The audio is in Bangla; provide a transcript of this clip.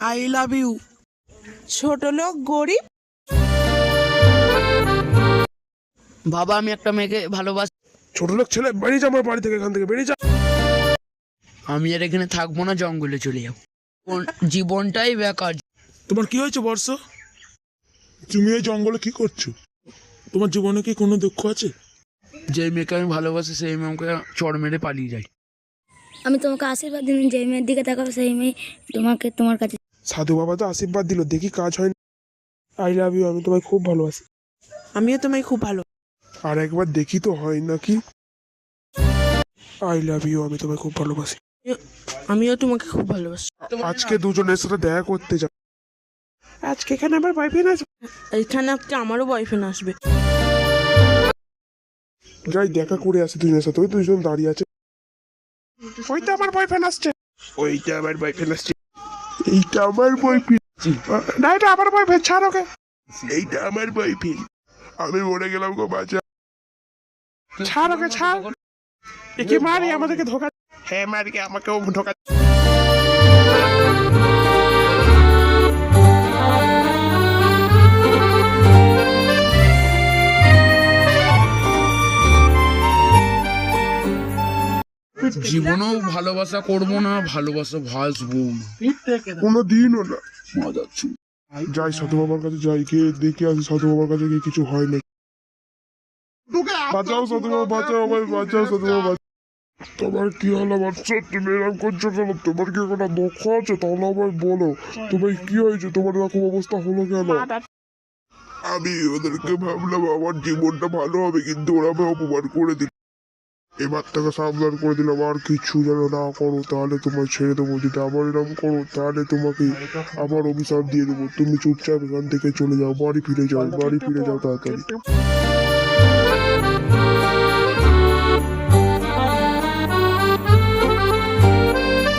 I love you. ছোট লোক গরিব। বাবা, আমি একটা মেয়েকে ভালোবাসি। ছোট লোক ছেলে, বেরিয়ে যা আমার বাড়ি থেকে, এখান থেকে বেরিয়ে যা। আমি আর এখানে থাকবো না, জঙ্গলে চলে যাবো। জীবনটাই বেকার। তোমার কি হয়েছে বর্ষ? তুমি এই জঙ্গলে কি করছো? তোমার জীবনে কি কোনো দুঃখ আছে? যে মেয়েকে আমি ভালোবাসি সেই মেয়েকে চড় মেরে পালিয়ে যাই। আমি তোমাকে আশীর্বাদ দিন, যে মেয়ের দিকে তাকাবো সেই মেয়ে তোমাকে তোমার কাছে। সাধু বাবা তো আশীর্বাদ দিল, দেখি কাজ হয় না। আই লাভ ইউ, আমি তোমায় খুব ভালোবাসি। আমিও তোমায় খুব ভালো। আর একবার দেখি তো হয় নাকি। আই লাভ ইউ, আমি তোমায় খুব ভালোবাসি। আমিও তোমাকে খুব ভালোবাসি। আজকে দুজনের সাথে দেখা করতে যাব। আজকে এখানে আমার বয়ফ্রেন্ড আছে। এখানে আজকে আমারও বয়ফ্রেন্ড আসবে। যাই দেখা করে আসি দুজনের সাথে। ওই দুজন দাঁড়িয়ে আছে। ওইটা আমার বয়ফ্রেন্ড আসছে। ওইটা আমার বয়ফ্রেন্ড আসছে। এইটা আমার বয়ফ্রেন্ড। না, এটা আমার বয়ফ্রেন্ড, ছাড় ওকে। এইটা আমার বয়ফ্রেন্ড। আমি মরে গেলাম গো, বাঁচা। ছাড় ওকে, ছাড়। একে মারি, আমাদেরকে ধোকা। হ্যাঁ মারি, আমাকেও ধোকা। জীবনেও ভালোবাসা করবো না, ভালোবাসা ভাসবো না। কোনো দিনও না। যাই সাধু বাবার কাছে, যাই গিয়ে দেখে আসি সাধু বাবার কাছে গিয়ে কিছু হয় না। বাঁচাও সাধু বাবা, বাঁচাও আমায়, বাঁচাও সাধু বাবা। তোমার কি হলো বৎস? তুমি এরকম করছো কেন? তোমার কি কোনো দুঃখ আছে? তাহলে আমায় বলো, তোমার কি হয়েছে? তোমার এরকম অবস্থা হলো কেন? আমি ওদেরকে ভাবলাম আমার জীবনটা ভালো হবে, কিন্তু ওরা আমায় অপমান করে দিল। এবার থেকে সাবধান করে দিলাম, আর কিছু যেন না করো, তাহলে তোমায় ছেড়ে দেবো। যদি আবার এরকম করো তাহলে তোমাকে আবার অভিশাপ দিয়ে দেবো। তুমি চুপচাপ এখান থেকে চলে যাও, বাড়ি ফিরে যাও, বাড়ি ফিরে যাও তাড়াতাড়ি।